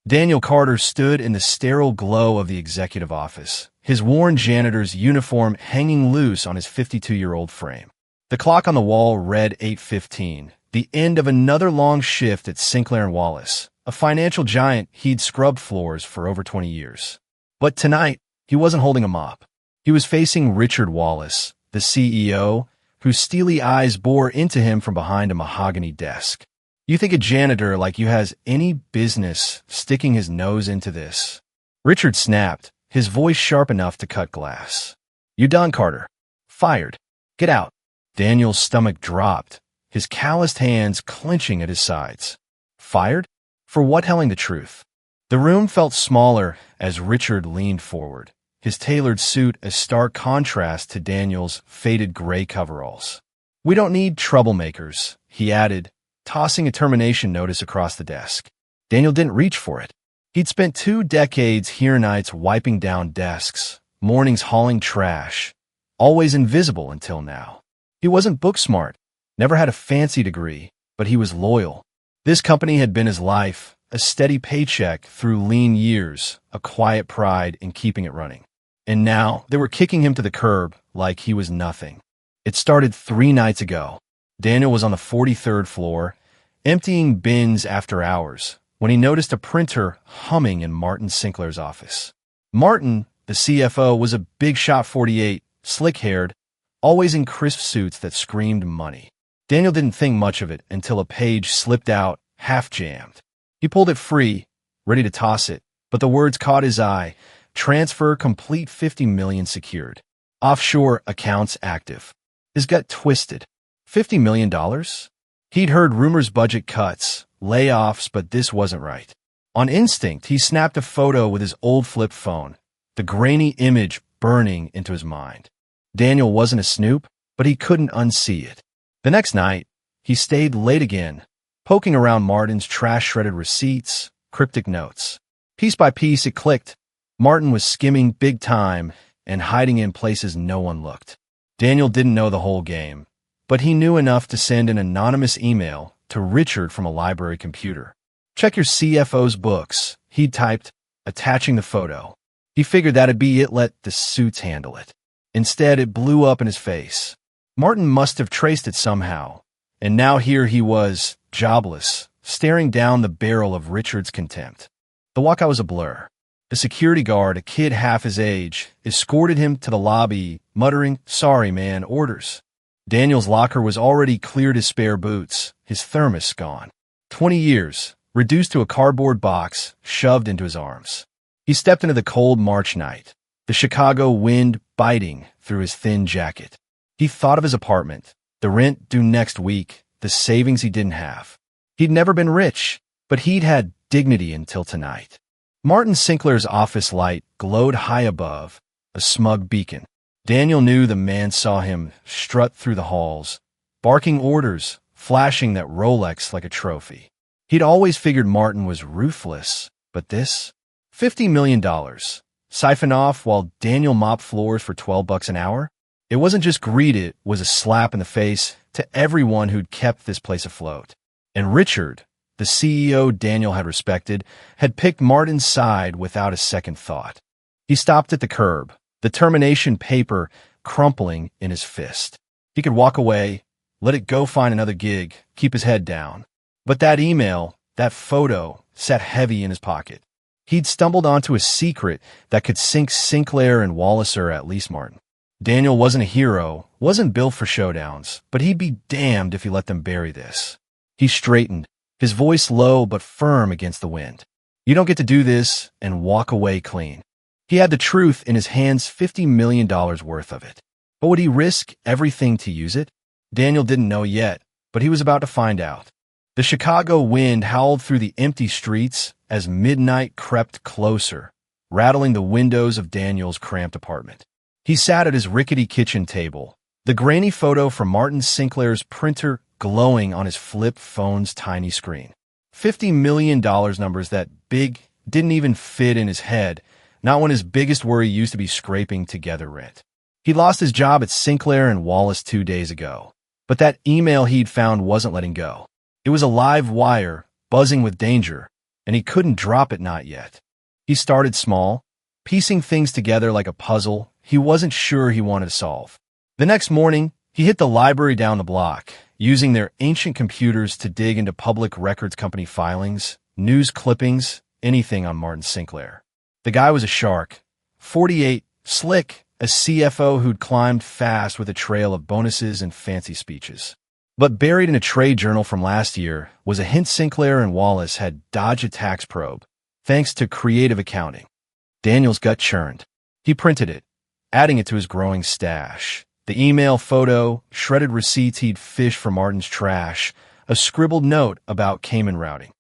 Daniel Carter stood in the sterile glow of the executive office, his worn janitor's uniform hanging loose on his 52-year-old frame. The clock on the wall read 8:15, the end of another long shift at Sinclair and Wallace, a financial giant he'd scrubbed floors for over 20 years. But tonight, he wasn't holding a mop. He was facing Richard Wallace, the CEO, whose steely eyes bore into him from behind a mahogany desk. "You think a janitor like you has any business sticking his nose into this?" Richard snapped, his voice sharp enough to cut glass. "You done, Carter. Fired. Get out." Daniel's stomach dropped, his calloused hands clenching at his sides. Fired? For what? Telling the truth? The room felt smaller as Richard leaned forward, his tailored suit a stark contrast to Daniel's faded gray coveralls. "We don't need troublemakers," he added, tossing a termination notice across the desk. Daniel didn't reach for it. He'd spent 2 decades here nights wiping down desks, mornings hauling trash, always invisible until now. He wasn't book smart, never had a fancy degree, but he was loyal. This company had been his life, a steady paycheck through lean years, a quiet pride in keeping it running. And now they were kicking him to the curb like he was nothing. It started 3 nights ago. Daniel was on the 43rd floor, emptying bins after hours, when he noticed a printer humming in Martin Sinclair's office. Martin, the CFO, was a big-shot 48, slick-haired, always in crisp suits that screamed money. Daniel didn't think much of it until a page slipped out, half-jammed. He pulled it free, ready to toss it, but the words caught his eye. "Transfer complete, 50 million secured. Offshore accounts active." His gut twisted. $50 million? He'd heard rumors, budget cuts, layoffs, but this wasn't right. On instinct, he snapped a photo with his old flip phone, the grainy image burning into his mind. Daniel wasn't a snoop, but he couldn't unsee it. The next night, he stayed late again, poking around Martin's trash-shredded receipts, cryptic notes. Piece by piece, it clicked. Martin was skimming big time and hiding in places no one looked. Daniel didn't know the whole game, but he knew enough to send an anonymous email to Richard from a library computer. "Check your CFO's books," he'd typed, attaching the photo. He figured that'd be it, let the suits handle it. Instead, it blew up in his face. Martin must have traced it somehow, and now here he was, jobless, staring down the barrel of Richard's contempt. The walkout was a blur. The security guard, a kid half his age, escorted him to the lobby, muttering, "Sorry, man, orders." Daniel's locker was already cleared his spare boots, his thermos gone. 20 years, reduced to a cardboard box, shoved into his arms. He stepped into the cold March night, the Chicago wind biting through his thin jacket. He thought of his apartment, the rent due next week, the savings he didn't have. He'd never been rich, but he'd had dignity until tonight. Martin Sinclair's office light glowed high above, a smug beacon. Daniel knew the man saw him strut through the halls, barking orders, flashing that Rolex like a trophy. He'd always figured Martin was ruthless, but this? $50 million. Siphon off while Daniel mopped floors for $12 an hour? It wasn't just greed, it was a slap in the face to everyone who'd kept this place afloat. And Richard, the CEO Daniel had respected, had picked Martin's side without a second thought. He stopped at the curb, the termination paper crumpling in his fist. He could walk away, let it go, find another gig, keep his head down. But that email, that photo, sat heavy in his pocket. He'd stumbled onto a secret that could sink Sinclair and Wallace, or at least Martin. Daniel wasn't a hero, wasn't built for showdowns, but he'd be damned if he let them bury this. He straightened, his voice low but firm against the wind. "You don't get to do this and walk away clean." He had the truth in his hands, $50 million worth of it. But would he risk everything to use it? Daniel didn't know yet, but he was about to find out. The Chicago wind howled through the empty streets as midnight crept closer, rattling the windows of Daniel's cramped apartment. He sat at his rickety kitchen table, the grainy photo from Martin Sinclair's printer glowing on his flip phone's tiny screen. $50 million numbers that big didn't even fit in his head, not when his biggest worry used to be scraping together rent. He lost his job at Sinclair and Wallace 2 days ago, but that email he'd found wasn't letting go. It was a live wire, buzzing with danger, and he couldn't drop it not yet. He started small, piecing things together like a puzzle he wasn't sure he wanted to solve. The next morning, he hit the library down the block, using their ancient computers to dig into public records company filings, news clippings, anything on Martin Sinclair. The guy was a shark, 48, slick, a CFO who'd climbed fast with a trail of bonuses and fancy speeches. But buried in a trade journal from last year was a hint Sinclair and Wallace had dodged a tax probe, thanks to creative accounting. Daniel's gut churned. He printed it, adding it to his growing stash. The email, photo, shredded receipts he'd fished from Martin's trash, a scribbled note about Cayman routing.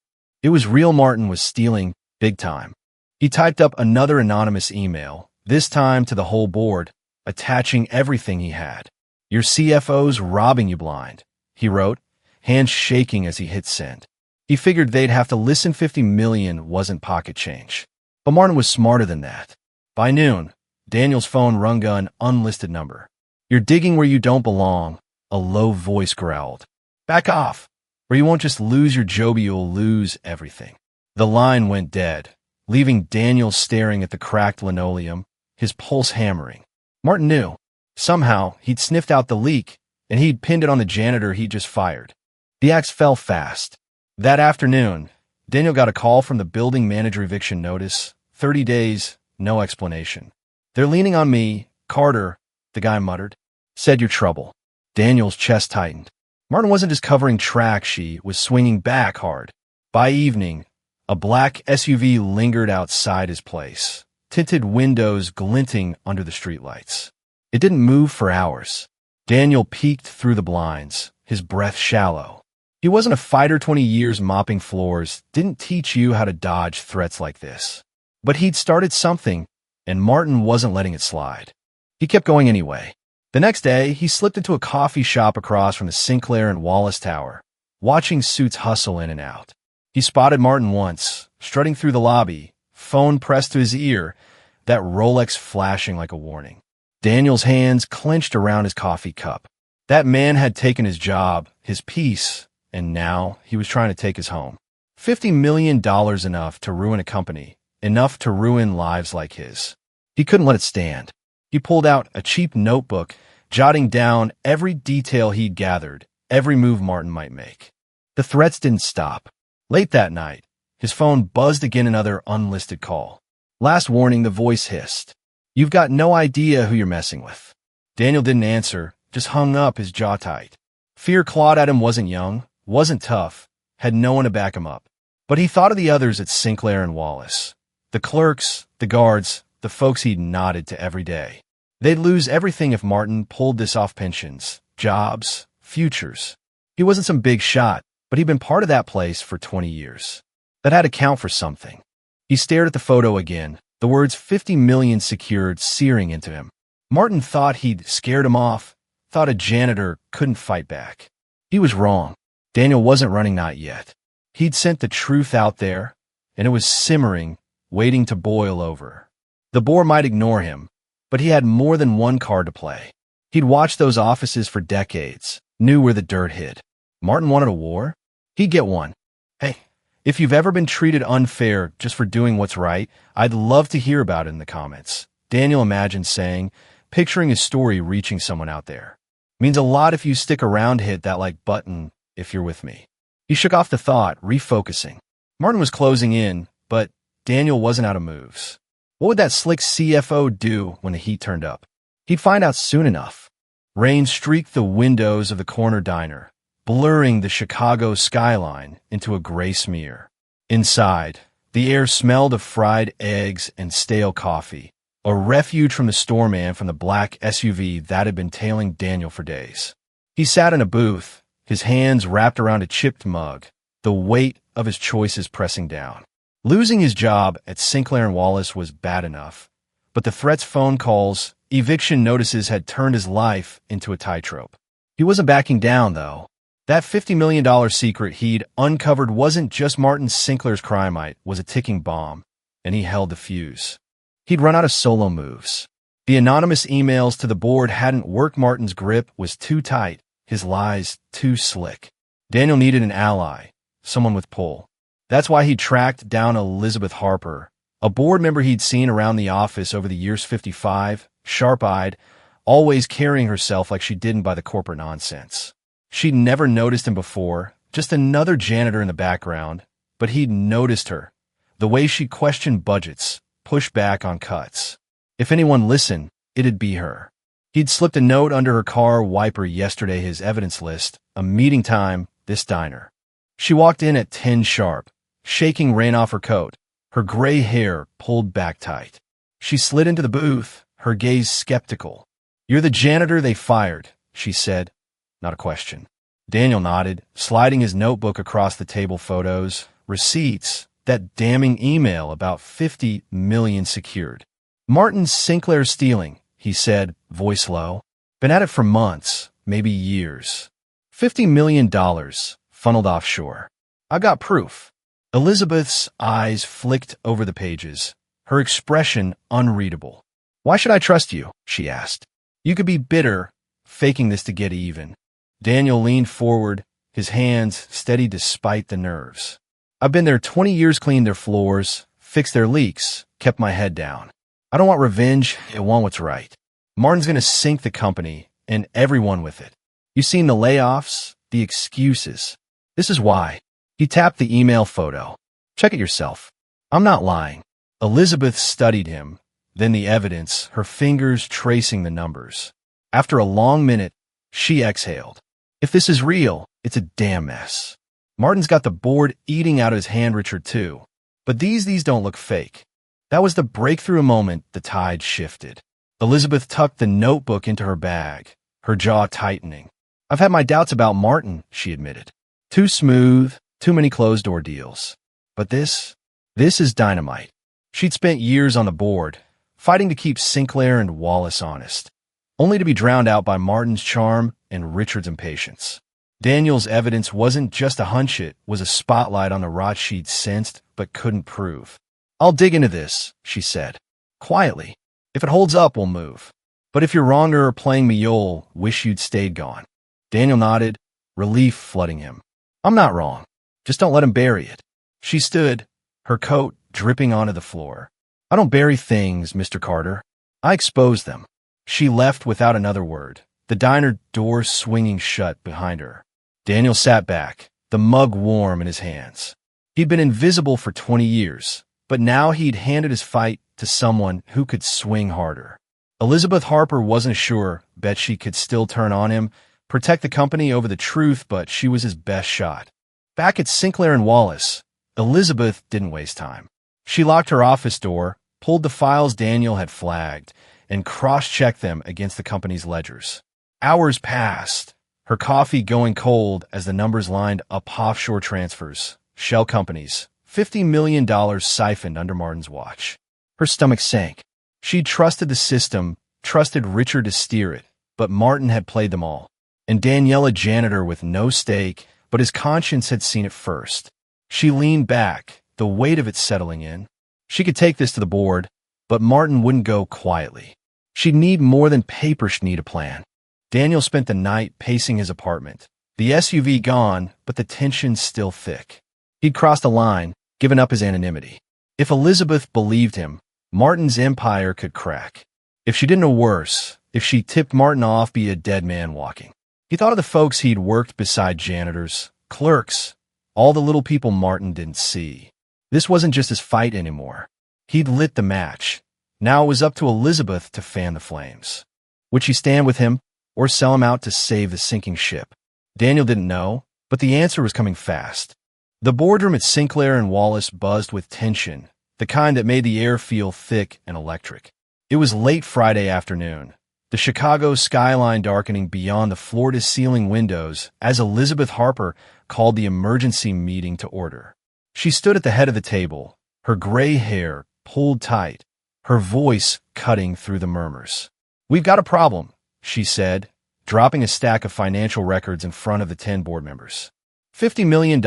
It was real. Martin was stealing big time. He typed up another anonymous email, this time to the whole board, attaching everything he had. "Your CFO's robbing you blind," he wrote, hands shaking as he hit send. He figured they'd have to listen. 50 million wasn't pocket change. But Martin was smarter than that. By noon, Daniel's phone rung an unlisted number. "You're digging where you don't belong," a low voice growled. "Back off, or you won't just lose your job, you'll lose everything." The line went dead, leaving Daniel staring at the cracked linoleum, his pulse hammering. Martin knew. Somehow, he'd sniffed out the leak, and he'd pinned it on the janitor he'd just fired. The axe fell fast. That afternoon, Daniel got a call from the building manager. Eviction notice, 30 days, no explanation. "They're leaning on me, Carter," the guy muttered. "Said you're trouble." Daniel's chest tightened. Martin wasn't just covering tracks, she was swinging back hard. By evening, a black SUV lingered outside his place, tinted windows glinting under the streetlights. It didn't move for hours. Daniel peeked through the blinds, his breath shallow. He wasn't a fighter. 20 years mopping floors didn't teach you how to dodge threats like this. But he'd started something, and Martin wasn't letting it slide. He kept going anyway. The next day, he slipped into a coffee shop across from the Sinclair and Wallace Tower, watching suits hustle in and out. He spotted Martin once, strutting through the lobby, phone pressed to his ear, that Rolex flashing like a warning. Daniel's hands clenched around his coffee cup. That man had taken his job, his peace, and now he was trying to take his home. $50 million enough to ruin a company, enough to ruin lives like his. He couldn't let it stand. He pulled out a cheap notebook, jotting down every detail he'd gathered, every move Martin might make. The threats didn't stop. Late that night, his phone buzzed again, another unlisted call. "Last warning," the voice hissed. "You've got no idea who you're messing with." Daniel didn't answer, just hung up, his jaw tight. Fear clawed at him. Wasn't young, wasn't tough, had no one to back him up. But he thought of the others at Sinclair and Wallace. The clerks, the guards, the folks he'd nodded to every day. They'd lose everything if Martin pulled this off: pensions, jobs, futures. He wasn't some big shot, but he'd been part of that place for 20 years. That had to count for something. He stared at the photo again, the words 50 million secured searing into him. Martin thought he'd scared him off, thought a janitor couldn't fight back. He was wrong. Daniel wasn't running, not yet. He'd sent the truth out there, and it was simmering, waiting to boil over. The board might ignore him, but he had more than one card to play. He'd watched those offices for decades, knew where the dirt hid. Martin wanted a war? He'd get one. "Hey, if you've ever been treated unfair just for doing what's right, I'd love to hear about it in the comments," Daniel imagined saying, picturing his story reaching someone out there. "Means a lot if you stick around. Hit that like button if you're with me." He shook off the thought, refocusing. Martin was closing in, but Daniel wasn't out of moves. What would that slick CFO do when the heat turned up? He'd find out soon enough. Rain streaked the windows of the corner diner, blurring the Chicago skyline into a gray smear. Inside, the air smelled of fried eggs and stale coffee, a refuge from the storeman from the black SUV that had been tailing Daniel for days. He sat in a booth, his hands wrapped around a chipped mug, the weight of his choices pressing down. Losing his job at Sinclair and Wallace was bad enough, but the threats, phone calls, eviction notices had turned his life into a tightrope. He wasn't backing down, though. That $50 million secret he'd uncovered wasn't just Martin Sinclair's crime, it was a ticking bomb, and he held the fuse. He'd run out of solo moves. The anonymous emails to the board hadn't worked. Martin's grip was too tight, his lies too slick. Daniel needed an ally, someone with pull. That's why he tracked down Elizabeth Harper, a board member he'd seen around the office over the years. 55, sharp-eyed, always carrying herself like she didn't by the corporate nonsense. She'd never noticed him before, just another janitor in the background, but he'd noticed her, the way she questioned budgets, pushed back on cuts. If anyone listened, it'd be her. He'd slipped a note under her car wiper yesterday, his evidence list, a meeting time, this diner. She walked in at 10 sharp, shaking rain off her coat, her gray hair pulled back tight. She slid into the booth, her gaze skeptical. "You're the janitor they fired," she said. Not a question. Daniel nodded, sliding his notebook across the table. Photos, receipts, that damning email about 50 million secured. "Martin Sinclair stealing," he said, voice low. "Been at it for months, maybe years. $50 million funneled offshore. I got proof." Elizabeth's eyes flicked over the pages, her expression unreadable. "Why should I trust you?" she asked. "You could be bitter, faking this to get even." Daniel leaned forward, his hands steady despite the nerves. "I've been there 20 years, cleaned their floors, fixed their leaks, kept my head down. I don't want revenge, I want what's right. Martin's going to sink the company, and everyone with it. You've seen the layoffs, the excuses. This is why." He tapped the email photo. "Check it yourself. I'm not lying." Elizabeth studied him, then the evidence, her fingers tracing the numbers. After a long minute, she exhaled. "If this is real, it's a damn mess. Martin's got the board eating out of his hand, Richard, too. But these don't look fake." That was the breakthrough moment. The tide shifted. Elizabeth tucked the notebook into her bag, her jaw tightening. "I've had my doubts about Martin," she admitted. "Too smooth, too many closed-door deals. But this is dynamite." She'd spent years on the board, fighting to keep Sinclair and Wallace honest, only to be drowned out by Martin's charm and Richard's impatience. Daniel's evidence wasn't just a hunch, it was a spotlight on the rot she'd sensed but couldn't prove. "I'll dig into this," she said, quietly. "If it holds up, we'll move. But if you're wronger or playing me, you'll wish you'd stayed gone." Daniel nodded, relief flooding him. "I'm not wrong. Just don't let him bury it." She stood, her coat dripping onto the floor. "I don't bury things, Mr. Carter. I expose them." She left without another word, the diner door swinging shut behind her. Daniel sat back, the mug warm in his hands. He'd been invisible for 20 years, but now he'd handed his fight to someone who could swing harder. Elizabeth Harper wasn't sure, bet she could still turn on him, protect the company over the truth, but she was his best shot. Back at Sinclair and Wallace, Elizabeth didn't waste time. She locked her office door, pulled the files Daniel had flagged, and cross-checked them against the company's ledgers. Hours passed, her coffee going cold as the numbers lined up. Offshore transfers, shell companies, $50 million siphoned under Martin's watch. Her stomach sank. She'd trusted the system, trusted Richard to steer it, but Martin had played them all. And Danielle, a janitor with no stake, but his conscience had seen it first. She leaned back, the weight of it settling in. She could take this to the board, but Martin wouldn't go quietly. She'd need more than paper, she'd need a plan. Daniel spent the night pacing his apartment. The SUV gone, but the tension still thick. He'd crossed a line, given up his anonymity. If Elizabeth believed him, Martin's empire could crack. If she didn't know worse, if she tipped Martin off, be a dead man walking. He thought of the folks he'd worked beside, janitors, clerks, all the little people Martin didn't see. This wasn't just his fight anymore. He'd lit the match. Now it was up to Elizabeth to fan the flames. Would she stand with him, or sell him out to save the sinking ship? Daniel didn't know, but the answer was coming fast. The boardroom at Sinclair and Wallace buzzed with tension, the kind that made the air feel thick and electric. It was late Friday afternoon, the Chicago skyline darkening beyond the floor-to-ceiling windows as Elizabeth Harper called the emergency meeting to order. She stood at the head of the table, her gray hair pulled tight, her voice cutting through the murmurs. "We've got a problem," she said, dropping a stack of financial records in front of the 10 board members. $50 million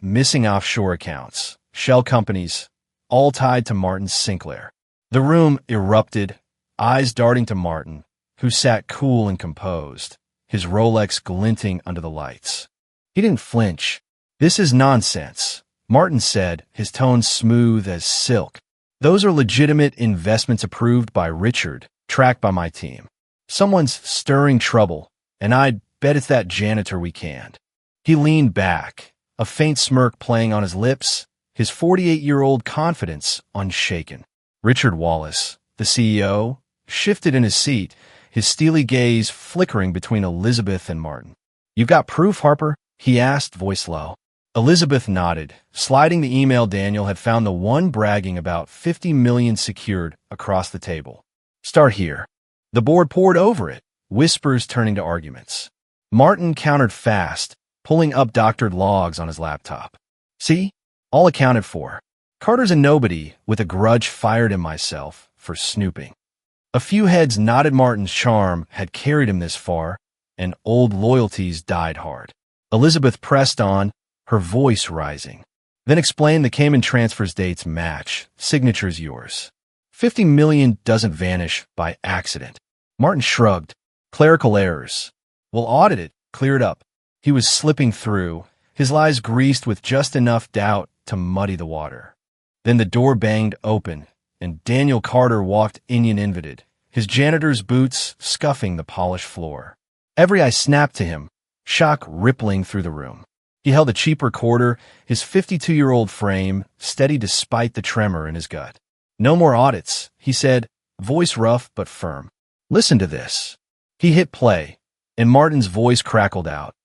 missing offshore accounts, shell companies, all tied to Martin Sinclair. The room erupted, eyes darting to Martin, who sat cool and composed, his Rolex glinting under the lights. He didn't flinch. "This is nonsense," Martin said, his tone smooth as silk. "Those are legitimate investments approved by Richard, tracked by my team. Someone's stirring trouble, and I'd bet it's that janitor we canned." He leaned back, a faint smirk playing on his lips, his 48-year-old confidence unshaken. Richard Wallace, the CEO, shifted in his seat, his steely gaze flickering between Elizabeth and Martin. "You've got proof, Harper?" he asked, voice low. Elizabeth nodded, sliding the email Daniel had found, the one bragging about $50 million secured, across the table. "Start here." The board pored over it, whispers turning to arguments. Martin countered fast, pulling up doctored logs on his laptop. "See? All accounted for. Carter's a nobody with a grudge fired in myself for snooping." A few heads nodded. Martin's charm had carried him this far, and old loyalties died hard. Elizabeth pressed on, her voice rising. "Then explain the Cayman transfers dates match, signatures yours. $50 million doesn't vanish by accident." Martin shrugged. "Clerical errors. We'll audit it, clear it up." He was slipping through, his lies greased with just enough doubt to muddy the water. Then the door banged open, and Daniel Carter walked Indian-invited, his janitor's boots scuffing the polished floor. Every eye snapped to him, shock rippling through the room. He held a cheap recorder, his 52-year-old frame steady despite the tremor in his gut. "No more audits," he said, voice rough but firm. "Listen to this." He hit play, and Martin's voice crackled out.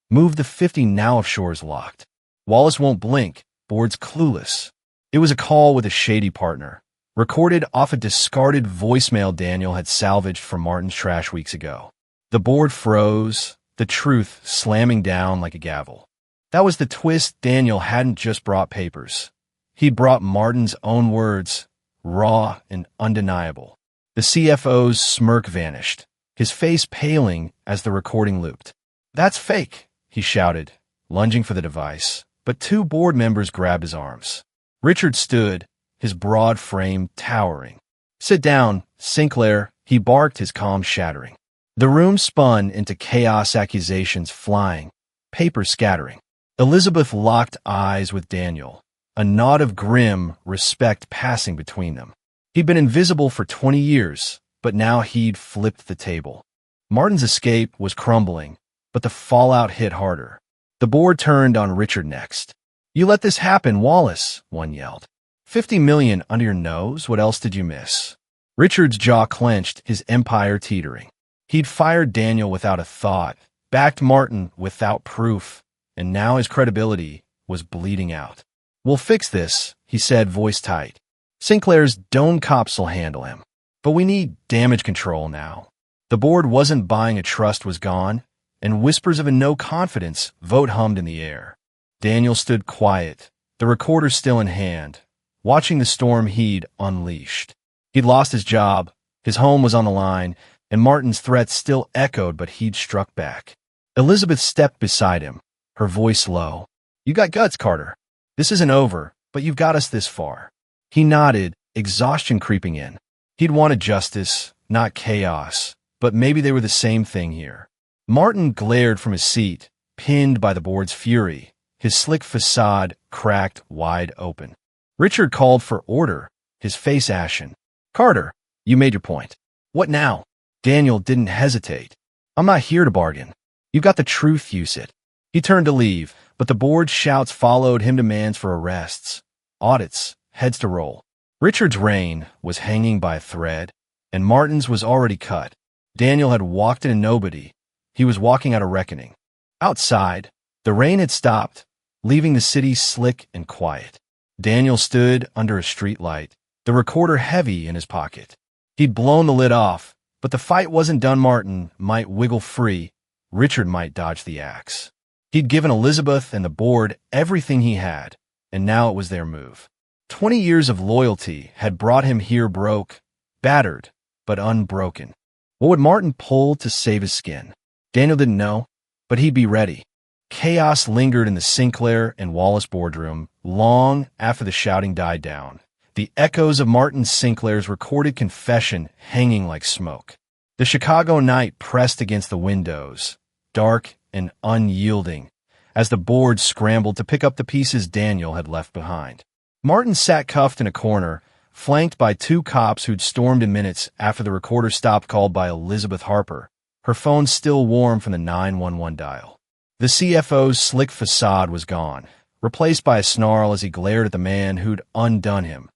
"Move the 50 now if shore's locked. Wallace won't blink, board's clueless." It was a call with a shady partner, recorded off a discarded voicemail Daniel had salvaged from Martin's trash weeks ago. The board froze, the truth slamming down like a gavel. That was the twist. Daniel hadn't just brought papers. He'd brought Martin's own words, raw and undeniable. The CFO's smirk vanished, his face paling as the recording looped. "That's fake," he shouted, lunging for the device, but two board members grabbed his arms. Richard stood, his broad frame towering. "Sit down, Sinclair," he barked, his calm shattering. The room spun into chaos, accusations flying, paper scattering. Elizabeth locked eyes with Daniel, a nod of grim respect passing between them. He'd been invisible for 20 years, but now he'd flipped the table. Martin's escape was crumbling, but the fallout hit harder. The board turned on Richard next. "You let this happen, Wallace," one yelled. $50 million under your nose? What else did you miss?" Richard's jaw clenched, his empire teetering. He'd fired Daniel without a thought, backed Martin without proof, and now his credibility was bleeding out. "We'll fix this," he said, voice tight. "Sinclair's Doan cops'll handle him. But we need damage control now." The board wasn't buying. A trust was gone, and whispers of a no-confidence vote hummed in the air. Daniel stood quiet, the recorder still in hand, watching the storm he'd unleashed. He'd lost his job, his home was on the line, and Martin's threats still echoed, but he'd struck back. Elizabeth stepped beside him, her voice low. "You got guts, Carter. This isn't over, but you've got us this far." He nodded, exhaustion creeping in. He'd wanted justice, not chaos, but maybe they were the same thing here. Martin glared from his seat, pinned by the board's fury, his slick facade cracked wide open. Richard called for order, his face ashen. "Carter, you made your point. What now?" Daniel didn't hesitate. "I'm not here to bargain. You've got the truth, you said." He turned to leave, but the board's shouts followed him, demands for arrests, audits, heads to roll. Richard's reign was hanging by a thread, and Martin's was already cut. Daniel had walked in a nobody. He was walking out a reckoning. Outside, the rain had stopped, leaving the city slick and quiet. Daniel stood under a streetlight, the recorder heavy in his pocket. He'd blown the lid off, but the fight wasn't done. Martin might wiggle free. Richard might dodge the axe. He'd given Elizabeth and the board everything he had, and now it was their move. 20 years of loyalty had brought him here, broke, battered, but unbroken. What would Martin pull to save his skin? Daniel didn't know, but he'd be ready. Chaos lingered in the Sinclair and Wallace boardroom long after the shouting died down, the echoes of Martin Sinclair's recorded confession hanging like smoke. The Chicago night pressed against the windows, dark and unyielding, as the board scrambled to pick up the pieces Daniel had left behind. Martin sat cuffed in a corner, flanked by two cops who'd stormed in minutes after the recorder stopped, called by Elizabeth Harper, her phone still warm from the 911 dial. The CFO's slick facade was gone, replaced by a snarl as he glared at the man who'd undone him,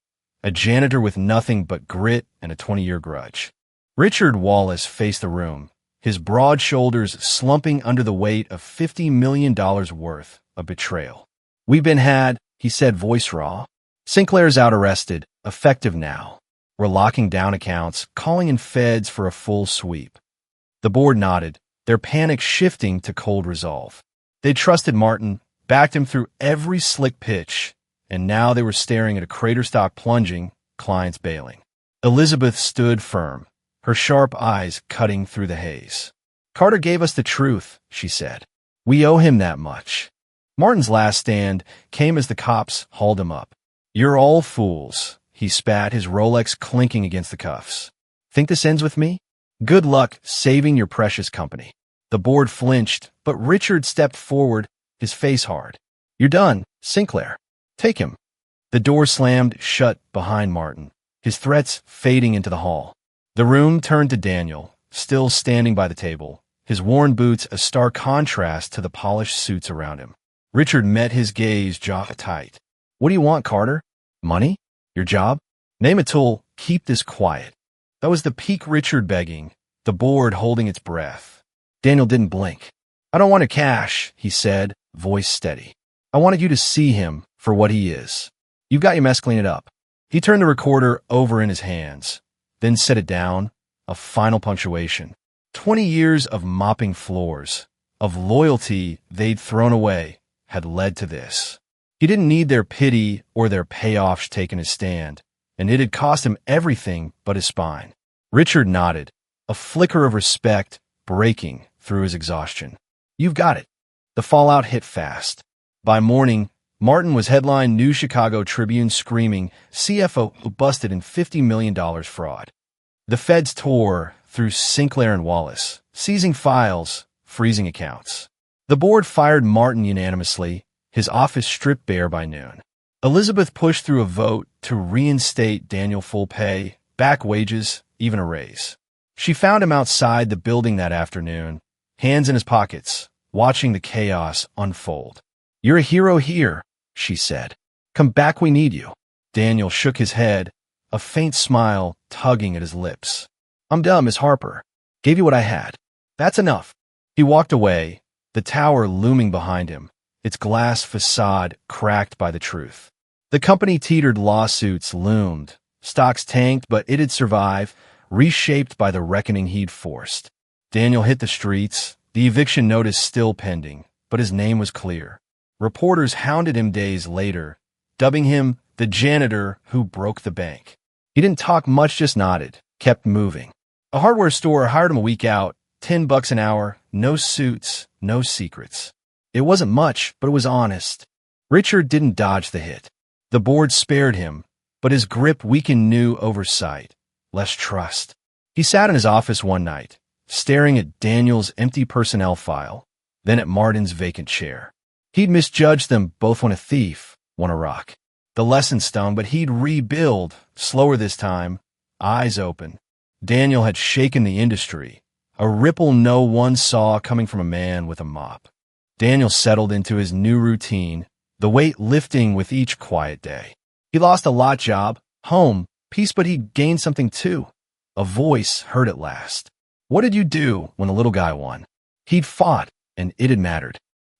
a janitor with nothing but grit and a 20-year grudge. Richard Wallace faced the room, his broad shoulders slumping under the weight of $50 million worth of betrayal. "We've been had," he said, voice raw. "Sinclair's out arrested, effective now. We're locking down accounts, calling in feds for a full sweep." The board nodded, their panic shifting to cold resolve. They trusted Martin, backed him through every slick pitch, and now they were staring at a crater stock plunging, clients bailing. Elizabeth stood firm, her sharp eyes cutting through the haze. "Carter gave us the truth," she said. "We owe him that much." Martin's last stand came as the cops hauled him up. "You're all fools," he spat, his Rolex clinking against the cuffs. "Think this ends with me? Good luck saving your precious company." The board flinched, but Richard stepped forward, his face hard. "You're done, Sinclair. Take him." The door slammed shut behind Martin, his threats fading into the hall. The room turned to Daniel, still standing by the table, his worn boots a stark contrast to the polished suits around him. Richard met his gaze, jaw tight. "What do you want, Carter? Money? Your job? Name a tool. Keep this quiet." That was the peak Richard begging, the board holding its breath. Daniel didn't blink. "I don't want your cash," he said, voice steady. "I wanted you to see him for what he is. You've got your mess, clean it up." He turned the recorder over in his hands, then set it down, a final punctuation. 20 years of mopping floors, of loyalty they'd thrown away, had led to this. He didn't need their pity or their payoffs taking his stand, and it had cost him everything but his spine. Richard nodded, a flicker of respect breaking through his exhaustion. "You've got it." The fallout hit fast. By morning, Martin was headline New Chicago Tribune screaming, "CFO busted in $50 million fraud." The feds tore through Sinclair and Wallace, seizing files, freezing accounts. The board fired Martin unanimously, his office stripped bare by noon. Elizabeth pushed through a vote to reinstate Daniel full pay, back wages, even a raise. She found him outside the building that afternoon, hands in his pockets, watching the chaos unfold. "You're a hero here," she said. "Come back, we need you." Daniel shook his head, a faint smile tugging at his lips. "I'm done, Miss Harper. Gave you what I had. That's enough." He walked away, the tower looming behind him, its glass facade cracked by the truth. The company teetered, lawsuits loomed, stocks tanked, but it'd survive, reshaped by the reckoning he'd forced. Daniel hit the streets, the eviction notice still pending, but his name was clear. Reporters hounded him days later, dubbing him the janitor who broke the bank. He didn't talk much, just nodded, kept moving. A hardware store hired him a week out, $10 an hour, no suits, no secrets. It wasn't much, but it was honest. Richard didn't dodge the hit. The board spared him, but his grip weakened. New oversight, less trust. He sat in his office one night, staring at Daniel's empty personnel file, then at Martin's vacant chair. He'd misjudged them both, one a thief, one a rock. The lesson stung, but he'd rebuild, slower this time, eyes open. Daniel had shaken the industry, a ripple no one saw coming from a man with a mop. Daniel settled into his new routine, the weight lifting with each quiet day. He lost a lot, job, home, peace, but he gained something too. A voice heard at last. What did you do when the little guy won? He'd fought, and it had mattered.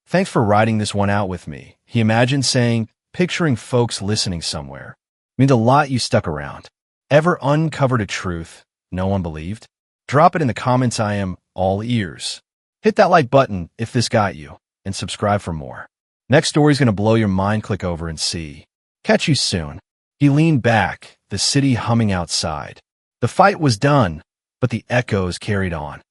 Thanks for riding this one out with me, he imagined saying, picturing folks listening somewhere. Means a lot you stuck around. Ever uncovered a truth no one believed? Drop it in the comments. I am all ears. Hit that like button if this got you, and subscribe for more. Next story's gonna blow your mind. Click over and see. Catch you soon. He leaned back, the city humming outside. The fight was done, but the echoes carried on.